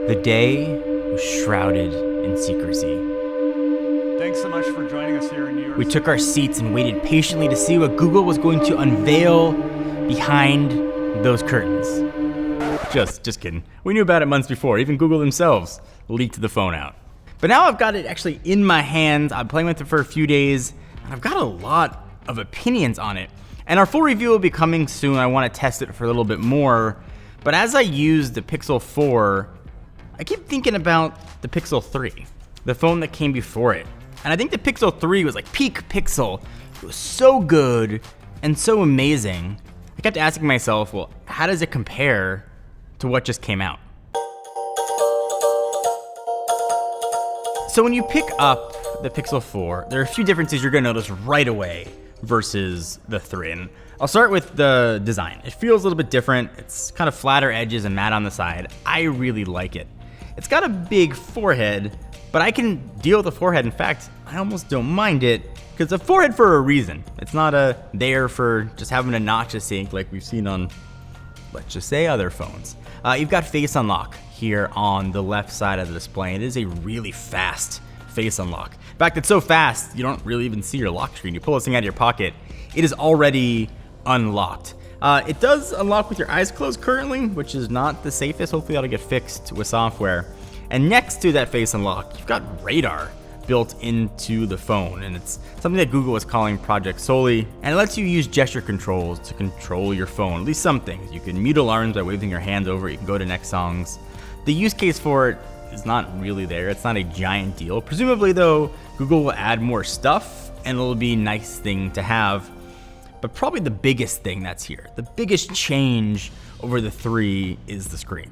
The day was shrouded in secrecy. Thanks so much for joining us here in New York. We took our seats and waited patiently to see what Google was going to unveil behind those curtains. Just kidding. We knew about it months before. Even Google themselves leaked the phone out. But now I've got it actually in my hands. I'm playing with it for a few days, and I've got a lot of opinions on it. And our full review will be coming soon. I want to test it for a little bit more. But as I use the Pixel 4, I keep thinking about the Pixel 3, the phone that came before it. And I think the Pixel 3 was like peak Pixel. It was so good and so amazing. I kept asking myself, well, how does it compare to what just came out? So when you pick up the Pixel 4, there are a few differences you're gonna notice right away versus the 3. And I'll start with the design. It feels a little bit different. It's kind of flatter edges and matte on the side. I really like it. It's got a big forehead, but I can deal with the forehead. In fact, I almost don't mind it because it's a forehead for a reason. It's not there for just having a notch of sync like we've seen on, let's just say, other phones. You've got face unlock here on the left side of the display. It is a really fast face unlock. In fact, it's so fast, you don't really even see your lock screen. You pull this thing out of your pocket, it is already unlocked. It does unlock with your eyes closed currently, which is not the safest. Hopefully that'll get fixed with software. And next to that face unlock, you've got radar built into the phone, and it's something that Google is calling Project Soli, and it lets you use gesture controls to control your phone, at least some things. You can mute alarms by waving your hands over, you can go to next songs. The use case for it is not really there. It's not a giant deal. Presumably though, Google will add more stuff and it'll be a nice thing to have. But probably the biggest thing that's here, the biggest change over the 3 is the screen.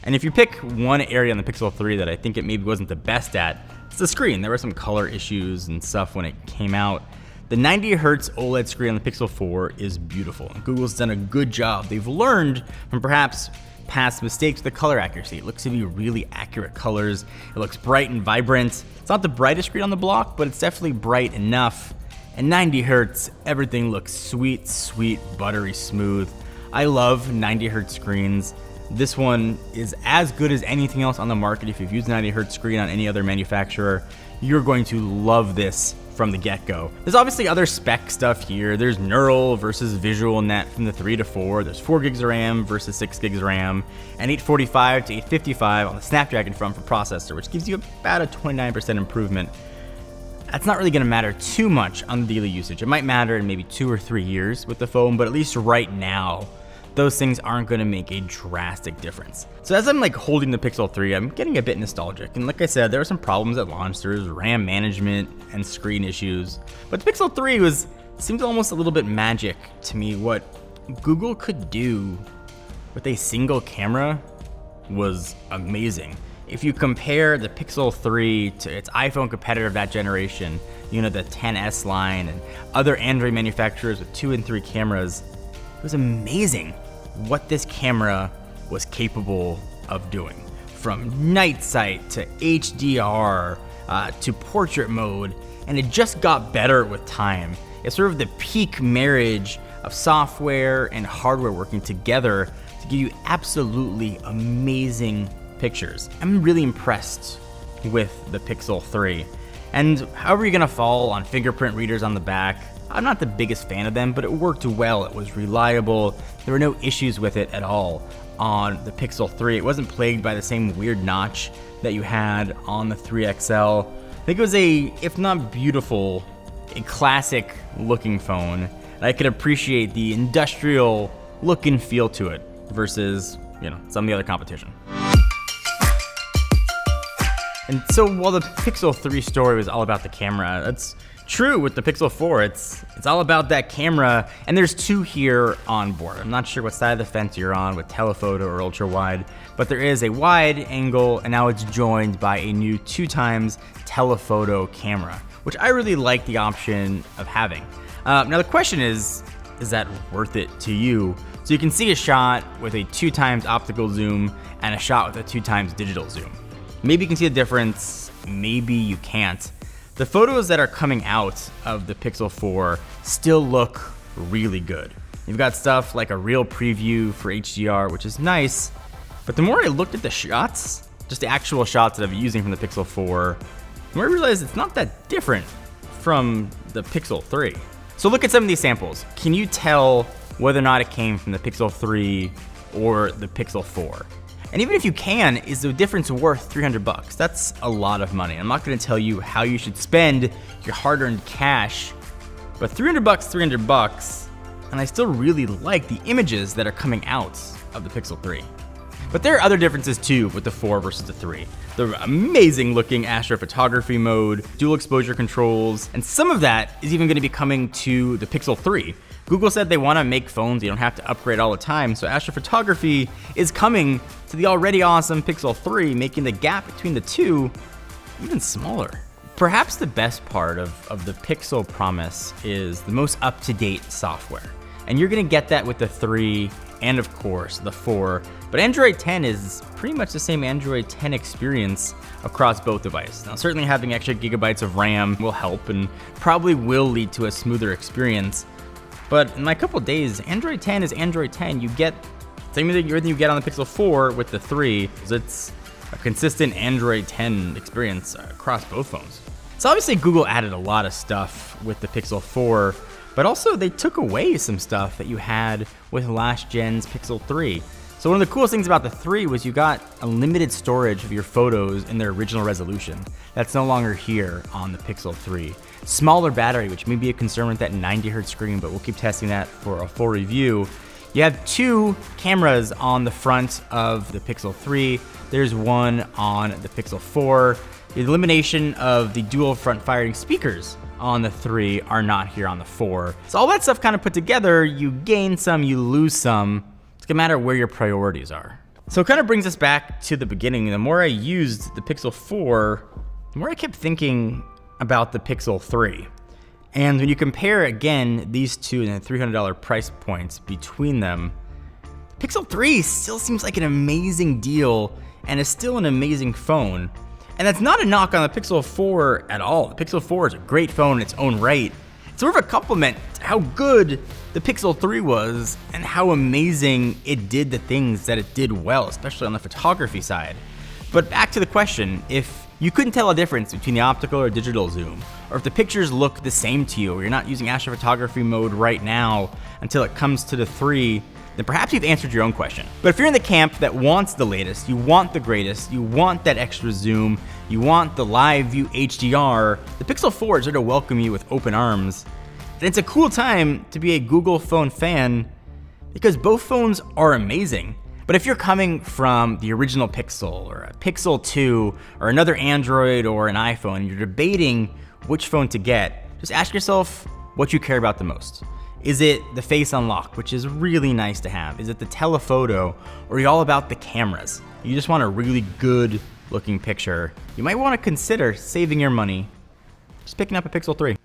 And if you pick one area on the Pixel 3 that I think it maybe wasn't the best at, it's the screen. There were some color issues and stuff when it came out. The 90 Hz OLED screen on the Pixel 4 is beautiful, and Google's done a good job. They've learned from perhaps past mistakes with the color accuracy. It looks to be really accurate colors. It looks bright and vibrant. It's not the brightest screen on the block, but it's definitely bright enough. And 90 Hz, everything looks sweet, buttery smooth. I love 90 Hz screens. This one is as good as anything else on the market. If you've used 90 Hz screen on any other manufacturer, you're going to love this from the get-go. There's obviously other spec stuff here. There's neural versus visual net from the 3 to 4. There's 4 gigs of RAM versus 6 gigs of RAM, and 845 to 855 on the Snapdragon front for processor, which gives you about a 29% improvement. That's not really gonna matter too much on the daily usage. It might matter in maybe 2 or 3 years with the phone, but at least right now, those things aren't gonna make a drastic difference. So as I'm holding the Pixel 3, I'm getting a bit nostalgic. And like I said, there were some problems at launch. There was RAM management and screen issues. But the Pixel 3 seemed almost a little bit magic to me. What Google could do with a single camera was amazing. If you compare the Pixel 3 to its iPhone competitor of that generation, the XS line and other Android manufacturers with 2 and 3 cameras, it was amazing what this camera was capable of doing. From night sight to HDR to portrait mode, and it just got better with time. It's sort of the peak marriage of software and hardware working together to give you absolutely amazing pictures. I'm really impressed with the Pixel 3. And however you're gonna fall on fingerprint readers on the back, I'm not the biggest fan of them, but it worked well. It was reliable. There were no issues with it at all on the Pixel 3. It wasn't plagued by the same weird notch that you had on the 3XL. I think it was if not beautiful, a classic looking phone. And I could appreciate the industrial look and feel to it versus, some of the other competition. And so while the Pixel 3 story was all about the camera, that's true with the Pixel 4. It's all about that camera, and there's 2 here on board. I'm not sure what side of the fence you're on with telephoto or ultra wide, but there is a wide angle, and now it's joined by a new 2x telephoto camera, which I really like the option of having. Now the question is that worth it to you? So you can see a shot with a 2x optical zoom and a shot with a 2x digital zoom. Maybe you can see the difference, maybe you can't. The photos that are coming out of the Pixel 4 still look really good. You've got stuff like a real preview for HDR, which is nice, but the more I looked at the shots, just the actual shots that I've been using from the Pixel 4, and I realized it's not that different from the Pixel 3. So look at some of these samples. Can you tell whether or not it came from the Pixel 3 or the Pixel 4? And even if you can, is the difference worth $300? That's a lot of money. I'm not gonna tell you how you should spend your hard-earned cash, but $300, $300, and I still really like the images that are coming out of the Pixel 3. But there are other differences too with the 4 versus the 3. The amazing looking astrophotography mode, dual exposure controls, and some of that is even gonna be coming to the Pixel 3. Google said they wanna make phones you don't have to upgrade all the time, so astrophotography is coming to the already awesome Pixel 3, making the gap between the two even smaller. Perhaps the best part of the Pixel promise is the most up-to-date software. And you're gonna get that with the 3 and of course the 4, but Android 10 is pretty much the same Android 10 experience across both devices. Now certainly having extra gigabytes of RAM will help and probably will lead to a smoother experience, but in a couple days, Android 10 is Android 10. You get everything you get on the Pixel 4 with the 3, it's a consistent Android 10 experience across both phones. So obviously Google added a lot of stuff with the Pixel 4, but also they took away some stuff that you had with last gen's Pixel 3. So one of the coolest things about the 3 was you got unlimited storage of your photos in their original resolution. That's no longer here on the Pixel 3. Smaller battery, which may be a concern with that 90Hz screen, but we'll keep testing that for a full review. You have 2 cameras on the front of the Pixel 3. There's one on the Pixel 4. The elimination of the dual front-firing speakers on the 3 are not here on the 4. So all that stuff kind of put together, you gain some, you lose some. It's gonna matter where your priorities are. So it kind of brings us back to the beginning. The more I used the Pixel 4, the more I kept thinking about the Pixel 3. And when you compare, again, these two and the $300 price points between them, the Pixel 3 still seems like an amazing deal and is still an amazing phone. And that's not a knock on the Pixel 4 at all. The Pixel 4 is a great phone in its own right. It's more of a compliment to how good the Pixel 3 was and how amazing it did the things that it did well, especially on the photography side. But back to the question, if you couldn't tell a difference between the optical or digital zoom, or if the pictures look the same to you, or you're not using astrophotography mode right now until it comes to the 3, then perhaps you've answered your own question. But if you're in the camp that wants the latest, you want the greatest, you want that extra zoom, you want the live view HDR, the Pixel 4 is there to welcome you with open arms. And it's a cool time to be a Google phone fan because both phones are amazing. But if you're coming from the original Pixel or a Pixel 2 or another Android or an iPhone, and you're debating which phone to get, just ask yourself what you care about the most. Is it the face unlock, which is really nice to have? Is it the telephoto, or are you all about the cameras? You just want a really good looking picture. You might want to consider saving your money, just picking up a Pixel 3.